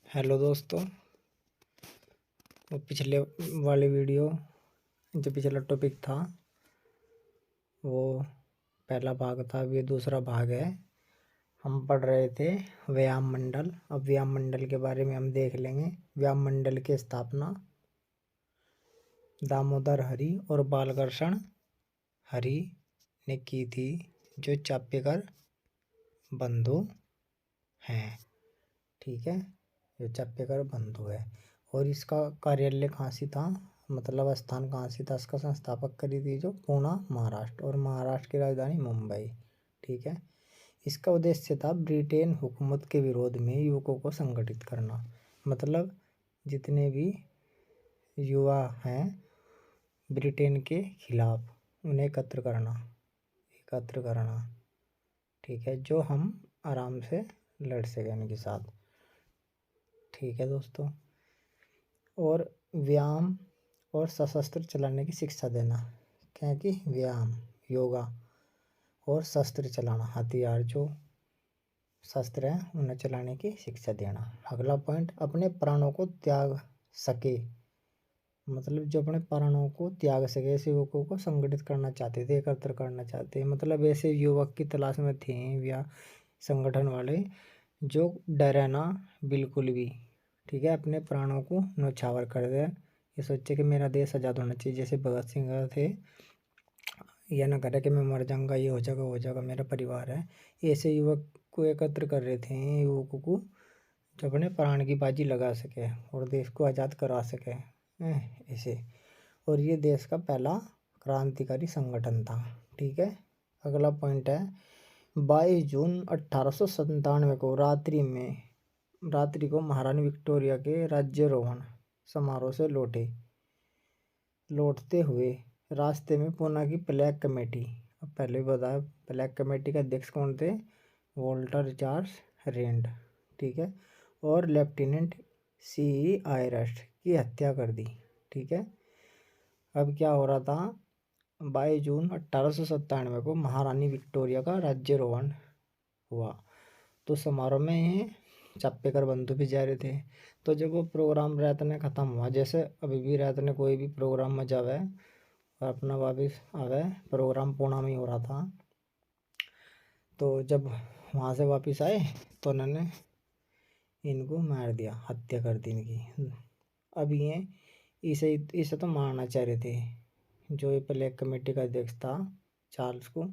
Hello दोस्तों। वो पिछले वाली वीडियो जो पिछला टॉपिक था वो पहला भाग था। अब ये दूसरा भाग है। हम पढ़ रहे थे व्यायाम मंडल। अब व्यायाम मंडल के बारे में हम देख लेंगे। व्यायाम मंडल की स्थापना दामोदर हरि और बालकृष्ण हरि ने की थी, जो चाप्यकर बंधु हैं। ठीक है, जो चाप्यकर बंधु है। और इसका कार्यालय कहाँ से था, मतलब स्थान कहाँ से था, इसका संस्थापक करी थी जो पुणे महाराष्ट्र, और महाराष्ट्र की राजधानी मुंबई। ठीक है, इसका उद्देश्य था ब्रिटेन हुकूमत के विरोध में युवकों को संगठित करना। मतलब जितने भी युवा हैं ब्रिटेन के खिलाफ उन्हें एकत्र करना। ठीक है, जो हम आराम से लड़ सकें उनके साथ। ठीक है दोस्तों। और व्यायाम और सशस्त्र चलाने की शिक्षा देना, क्या कि व्यायाम योगा और शस्त्र चलाना, हथियार जो शस्त्र हैं उन्हें चलाने की शिक्षा देना। अगला पॉइंट, अपने प्राणों को त्याग सके, मतलब जो अपने प्राणों को त्याग सके ऐसे युवकों को संगठित करना चाहते थे, एकत्र करना चाहते। मतलब ऐसे युवक की तलाश में थे या संगठन वाले जो डरे ना बिल्कुल भी। ठीक है, अपने प्राणों को न्यौछावर कर दे, ये सोचे कि मेरा देश आज़ाद होना चाहिए। जैसे भगत सिंह थे, यह ना करे कि मैं मर जाऊंगा, ये हो जाएगा मेरा परिवार है। ऐसे युवक को एकत्र कर रहे थे, युवकों को जो अपने प्राण की बाजी लगा सके और देश को आज़ाद करा सके ऐसे। और ये देश का पहला क्रांतिकारी संगठन था। ठीक है, अगला पॉइंट है 22 जून 1897 को रात्रि को महारानी विक्टोरिया के राज्यारोहण समारोह से लौटते हुए रास्ते में पूना की फ्लैग कमेटी, अब पहले भी बताया फ्लैग कमेटी के अध्यक्ष कौन थे, वॉल्टर चार्ल्स रेंड। ठीक है, और लेफ्टिनेंट सी आयरस्ट की हत्या कर दी। ठीक है, अब क्या हो रहा था, 22 जून 1897 को महारानी विक्टोरिया का राज्यारोहण हुआ। तो समारोह में ये चाप्यकर बंधु भी जा रहे थे। तो जब वो प्रोग्राम रात ने ख़त्म हुआ, जैसे अभी भी रात ने कोई भी प्रोग्राम में जावे और अपना वापस आवे, प्रोग्राम पुणे में ही हो रहा था। तो जब वहाँ से वापस आए तो उन्होंने इनको मार दिया, हत्या कर दी इनकी। अब ये इसे तो मारना चाह रहे थे जो ये फ्लैग कमेटी का अध्यक्ष था चार्ल्स को,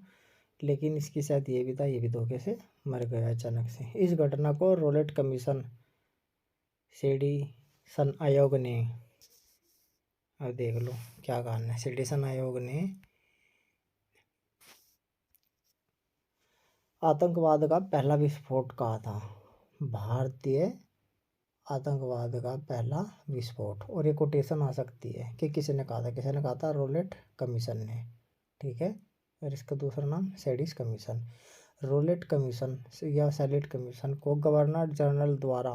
लेकिन इसके साथ ये भी धोखे से मर गया अचानक से। इस घटना को रोलेट कमीशन सेडिशन आयोग ने, अब देख लो क्या कारण है, सेडिशन आयोग ने आतंकवाद का पहला विस्फोट कहा था। भारतीय आतंकवाद का पहला विस्फोट। और ये कोटेशन आ सकती है कि किसने कहा था रोलेट कमीशन ने। ठीक है, और इसका दूसरा नाम सेडिस कमीशन। रोलेट कमीशन या सैलिट कमीशन को गवर्नर जनरल द्वारा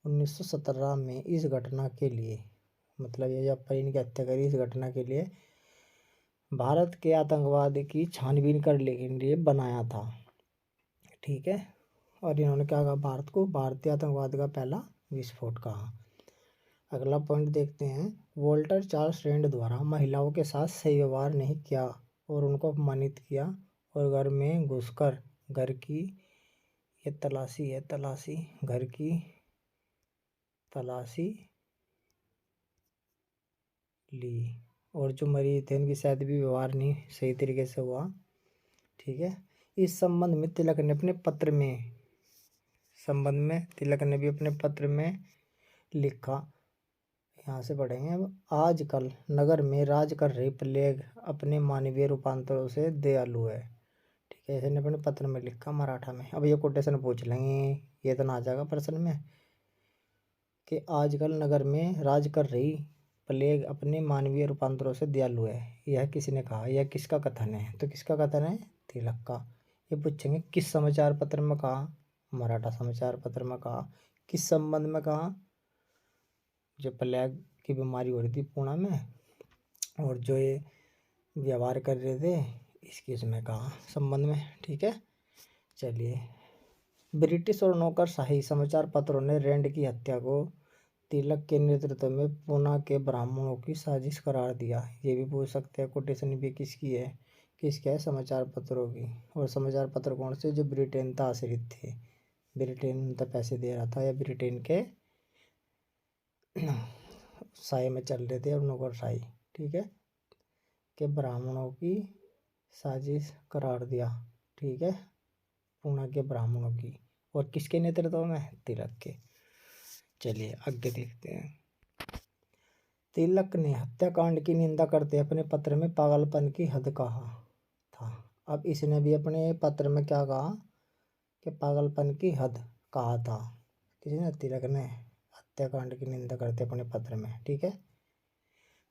1917 में इस घटना के लिए, मतलब ये जब इनकी हत्या करी, इस घटना के लिए भारत के आतंकवाद की छानबीन करने के लिए बनाया था। ठीक है, और इन्होंने क्या कहा, भारत को भारतीय आतंकवाद का पहला विस्फोट कहा। अगला पॉइंट देखते हैं, वॉल्टर चार्ल्स रेंड द्वारा महिलाओं के साथ सही व्यवहार नहीं किया और उनको अपमानित किया और घर में घुसकर घर की तलाशी ली, और जो मरीज थे उनके साथ भी व्यवहार नहीं सही तरीके से हुआ। ठीक है, इस संबंध में तिलक ने अपने पत्र में लिखा, यहाँ से पढ़ेंगे। अब आजकल नगर में राज कर रही प्लेग अपने मानवीय रूपांतरों से दयालु है। ठीक है, इसने अपने पत्र में लिखा मराठा में। अब ये कोटेशन पूछ लेंगे, ये तो ना आ जाएगा प्रश्न में कि आजकल नगर में राज कर रही प्लेग अपने मानवीय रूपांतरों से दयालु है, यह किसने कहा, यह किसका कथन है, तो किसका कथन है, तिलक का। ये पूछेंगे किस समाचार पत्र में कहा, मराठा समाचार पत्र में कहा। किस संबंध में कहा, जो प्लेग की बीमारी हो रही थी पुणे में और जो ये व्यवहार कर रहे थे इसके इसमें कहा संबंध में। ठीक है, चलिए ब्रिटिश और नौकरशाही समाचार पत्रों ने रैंड की हत्या को तिलक के नेतृत्व में पूना के ब्राह्मणों की साजिश करार दिया। ये भी पूछ सकते हैं, कोटेशन भी किसकी है, किसके है, समाचार पत्रों की। और समाचार पत्र कौन से, जो ब्रिटेन था आश्रित थे, ब्रिटेन तो पैसे दे रहा था, या ब्रिटेन के साए में चल रहे थे अब नौकरशाही, ठीक है, के ब्राह्मणों की साजिश करार दिया, ठीक है, पूना के ब्राह्मणों की। और किसके नेतृत्व में, तिलक के। चलिए आगे देखते हैं। तिलक ने हत्याकांड की निंदा करते अपने पत्र में पागलपन की हद कहा था। अब इसने भी अपने पत्र में क्या कहा, कि पागलपन की हद कहा था। किसने, तिलक ने हत्याकांड की निंदा करते अपने पत्र में, ठीक है।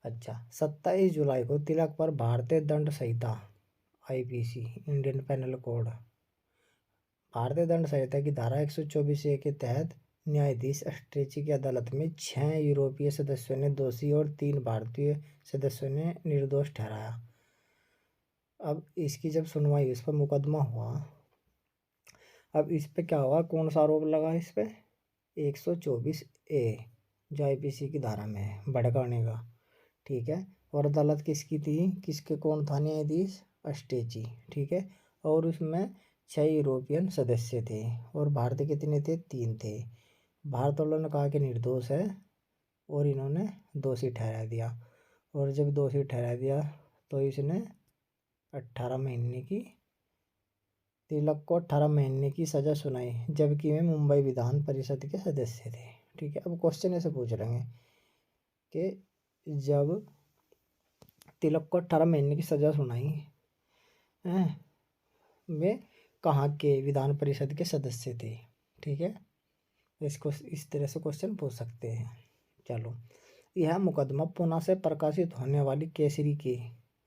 अच्छा, 27 जुलाई को तिलक पर भारतीय दंड संहिता आईपीसी, इंडियन पेनल कोड, भारतीय दंड संहिता की धारा 124A के तहत न्यायाधीश स्ट्रेची की अदालत में 6 यूरोपीय सदस्यों ने दोषी और 3 भारतीय सदस्यों ने निर्दोष ठहराया। अब इसकी जब सुनवाई, इस पर मुकदमा हुआ, अब इस पे क्या हुआ, कौन सा आरोप लगा इस पे, 124A, जो आईपीसी की धारा में है, भड़काने का, ठीक है। और अदालत किसकी थी, किसके, कौन था न्यायाधीश, स्ट्रेची, ठीक है। और उसमें 6 यूरोपियन सदस्य थे, और भारत कितने थे, 3 थे। भारत वालों ने कहा कि निर्दोष है, और इन्होंने दोषी ठहरा दिया। और जब दोषी ठहरा दिया तो इसने 18 महीने की, तिलक को 18 महीने की सज़ा सुनाई, जबकि वे मुंबई विधान परिषद के सदस्य थे, ठीक है। अब क्वेश्चन ऐसे पूछ रहे हैं कि जब तिलक को 18 महीने की सज़ा सुनाई हैं, वे कहाँ के विधान परिषद के सदस्य थे, ठीक है। इसको इस तरह से क्वेश्चन पूछ सकते हैं। चलो, यह मुकदमा पुणे से प्रकाशित होने वाली केसरी की,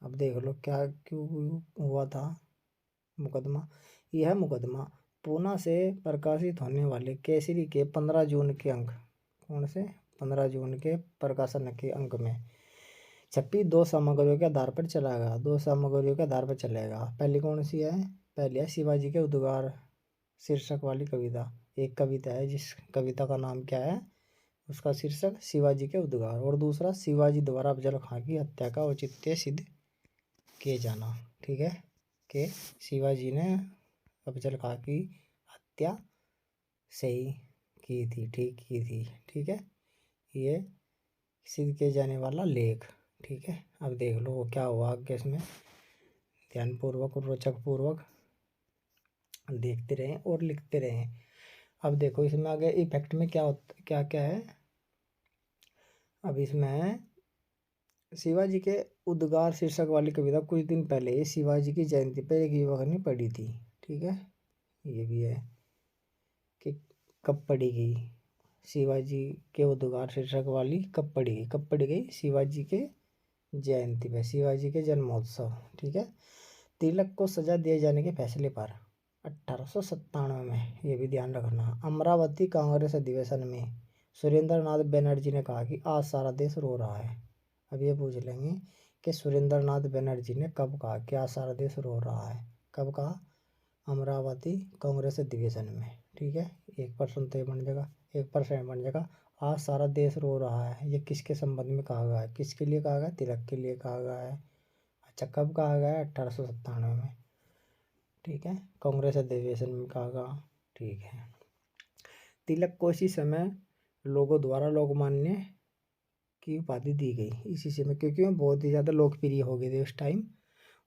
अब देख लो क्या क्यों हुआ था मुकदमा। यह मुकदमा पुणे से प्रकाशित होने वाले केसरी के 15 जून के अंक, कौन से, 15 जून के प्रकाशन के अंक में छपी 2 सामग्रियों के आधार पर चलेगा। 2 सामग्रियों के आधार पर चलेगा। पहली कौन सी है, पहली है शिवाजी के उद्गार शीर्षक वाली कविता। एक कविता है जिस कविता का नाम क्या है, उसका शीर्षक शिवाजी के उद्गार। और दूसरा शिवाजी द्वारा अफजल खां की हत्या का औचित्य सिद्ध किए जाना, ठीक है, कि शिवाजी ने अफजल खां की हत्या सही की थी, ठीक की थी, ठीक है, ये सिद्ध किए जाने वाला लेख, ठीक है। अब देख लो वो क्या हुआ आगे, इसमें ध्यानपूर्वक और रोचकपूर्वक देखते रहें और लिखते रहें। अब देखो इसमें आगे इफेक्ट में क्या क्या क्या है। अब इसमें शिवाजी के उद्गार शीर्षक वाली कविता कुछ दिन पहले ही शिवाजी की जयंती पर एक युवक ने पढ़ी थी, ठीक है। ये भी है कि कब पढ़ी गई, शिवाजी के उद्गार शीर्षक वाली कब पढ़ी गई, कब पढ़ी गई, शिवाजी के जयंती पे, शिवाजी के जन्मोत्सव, ठीक है। तिलक को सजा दिए जाने के फैसले पर 1897 में, ये भी ध्यान रखना, अमरावती कांग्रेस अधिवेशन में सुरेंद्र नाथ बनर्जी ने कहा कि आज सारा देश रो रहा है। अब ये पूछ लेंगे कि सुरेंद्र नाथ बनर्जी ने कब कहा कि आज सारा देश रो रहा है, कब कहा, अमरावती कांग्रेस अधिवेशन में, ठीक है। 1% तो ये बन जाएगा, 1% बन जाएगा। आज सारा देश रो रहा है, ये किसके संबंध में कहा गया है, किसके लिए कहा गया, तिलक के लिए कहा गया है। अच्छा, कब कहा गया है, 1897 में, ठीक है, कांग्रेस अधिवेशन में कहा गया, ठीक है। तिलक को इसी समय लोगों द्वारा लोकमान्य की उपाधि दी गई, इसी समय, क्योंकि वो बहुत ही ज़्यादा लोकप्रिय हो गए थे उस टाइम,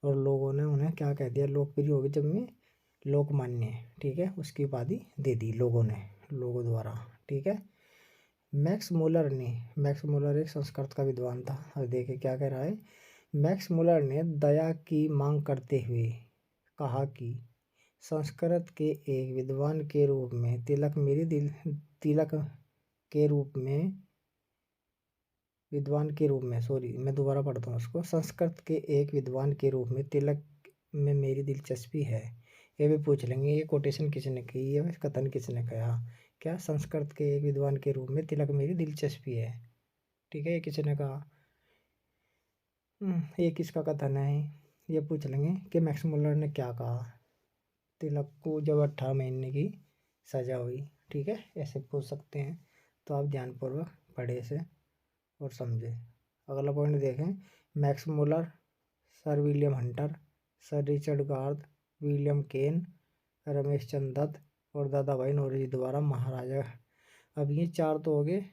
और लोगों ने उन्हें क्या कह दिया, लोकप्रिय हो गए जब में लोकमान्य, ठीक है, उसकी उपाधि दे दी लोगों ने, लोगों द्वारा, ठीक है। मैक्स मुलर ने, मैक्स मुलर एक संस्कृत का विद्वान था। अब देखिए क्या कह रहा है, मैक्स मुलर ने दया की मांग करते हुए कहा कि संस्कृत के एक विद्वान के रूप में तिलक के रूप में विद्वान के रूप में, सॉरी मैं दोबारा पढ़ता हूँ उसको, संस्कृत के एक विद्वान के रूप में तिलक में मेरी दिलचस्पी है। ये भी पूछ लेंगे ये कोटेशन किसने की, ये कथन किसने कहा, क्या, संस्कृत के एक विद्वान के रूप में तिलक मेरी दिलचस्पी है, ठीक है, ये किसने कहा, ये किसका कथन है, ये पूछ लेंगे कि मैक्स मुलर ने क्या कहा। तिलक को जब 18 महीने की सजा हुई। ठीक है, ऐसे पूछ सकते हैं। तो आप ध्यानपूर्वक पढ़े इसे और समझे। अगला पॉइंट देखें, Max Muller, sir William Hunter, sir Richard Garth, William Caine, Ramesh Chandra Dutt और दादा भाई नौरोजी द्वारा महाराजा। अब ये 4 तो हो गए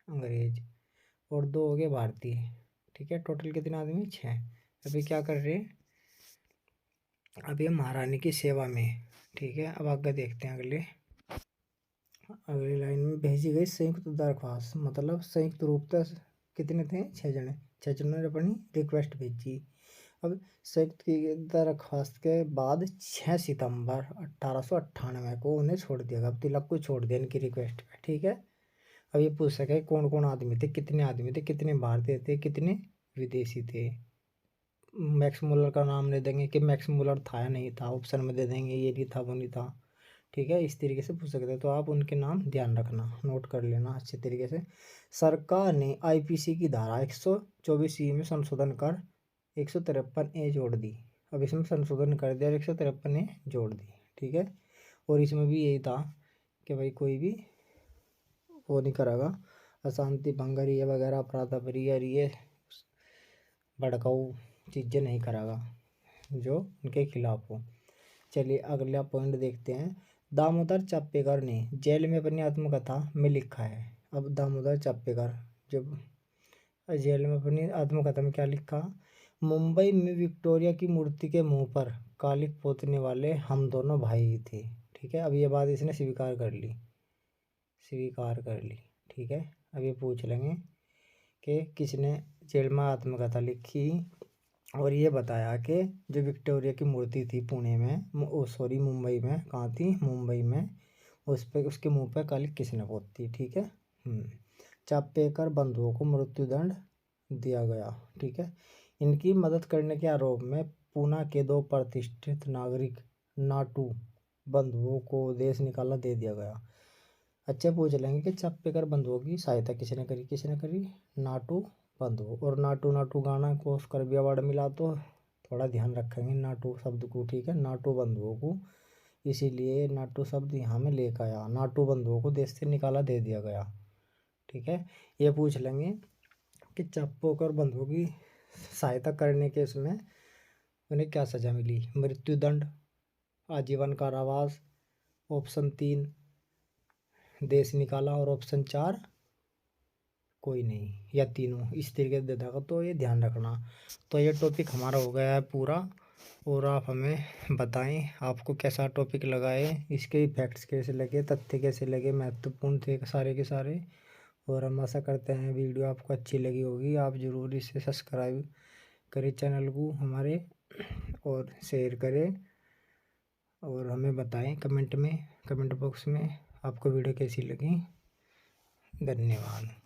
अंग्रेज और 2 हो गए भारतीय। ठीक है, टोटल कितने आदमी? 6। अभी क्या कर रहे हैं? अब ये महारानी की सेवा में। ठीक है, अब आगे देखते हैं अगली लाइन में भेजी गई संयुक्त दरख्वास्त, मतलब संयुक्त रूप से कितने थे? 6 जने। 6 जनों ने अपनी रिक्वेस्ट भेजी। अब संयुक्त की दरख्वास्त के बाद 6 सितंबर 1898 को उन्हें छोड़ दिया गया। अब तिलक को छोड़ दिया इनकी रिक्वेस्ट पे। ठीक है, अब ये पूछ सके कौन कौन आदमी थे, कितने आदमी थे, कितने भारतीय थे, कितने विदेशी थे। मैक्स मुलर का नाम दे देंगे कि मैक्स मुलर था या नहीं था, ऑप्शन में दे देंगे ये नहीं था वो नहीं था। ठीक है, इस तरीके से पूछ सकते हैं। तो आप उनके नाम ध्यान रखना, नोट कर लेना अच्छे तरीके से। सरकार ने आईपीसी की धारा 124 में संशोधन कर 153 जोड़ दी। अब इसमें संशोधन कर दिया और 153 जोड़ दी। ठीक है, और इसमें भी यही था कि भाई कोई भी वो नहीं करेगा, अशांति भंग ये वगैरह अपराध ये भड़काऊ चीज़ें नहीं करेगा जो उनके खिलाफ हो। चलिए अगला पॉइंट देखते हैं। दामोदर चाप्पेकर ने जेल में अपनी आत्मकथा में लिखा है। अब दामोदर चाप्पेकर जब जेल में अपनी आत्मकथा में क्या लिखा? मुंबई में विक्टोरिया की मूर्ति के मुंह पर कालिख पोतने वाले हम दोनों भाई थे। ठीक है, अब ये बात इसने स्वीकार कर ली। ठीक है, अब ये पूछ लेंगे कि किसने जेल में आत्मकथा लिखी और ये बताया कि जो विक्टोरिया की मूर्ति थी पुणे में, मुंबई में, कहाँ थी? मुंबई में, उस पर उसके मुंह पर कालिख किसने पोत दी। ठीक है, चाप्पेकर बंधुओं को मृत्युदंड दिया गया। ठीक है, इनकी मदद करने के आरोप में पूना के 2 प्रतिष्ठित नागरिक नाटू बंधुओं को देश निकाला दे दिया गया। अच्छे पूछ लेंगे कि चाप्पेकर बंधुओं की सहायता किसने करी? नाटू बंधु। और नाटू गाना को ऑस्कर भी अवार्ड मिला, तो थोड़ा ध्यान रखेंगे नाटू शब्द को। ठीक है, नाटू बंधुओं को, इसीलिए नाटू शब्द यहाँ में लेकर आया। नाटू बंधुओं को देश से निकाला दे दिया गया। ठीक है, ये पूछ लेंगे कि चाप्पेकर बंधुओं की सहायता करने के उसमें उन्हें क्या सजा मिली? मृत्युदंड, आजीवन कारावास, ऑप्शन 3 देश निकाला और ऑप्शन 4 कोई नहीं, या तीनों। इस तरीके से दे देगा, तो ये ध्यान रखना। तो ये टॉपिक हमारा हो गया है पूरा, और आप हमें बताएं आपको कैसा टॉपिक लगा है, इसके फैक्ट्स कैसे लगे, तथ्य कैसे लगे, महत्वपूर्ण थे सारे के सारे। और हम आशा करते हैं वीडियो आपको अच्छी लगी होगी। आप ज़रूर इसे सब्सक्राइब करें चैनल को हमारे, और शेयर करें, और हमें बताएं कमेंट बॉक्स में आपको वीडियो कैसी लगी। धन्यवाद।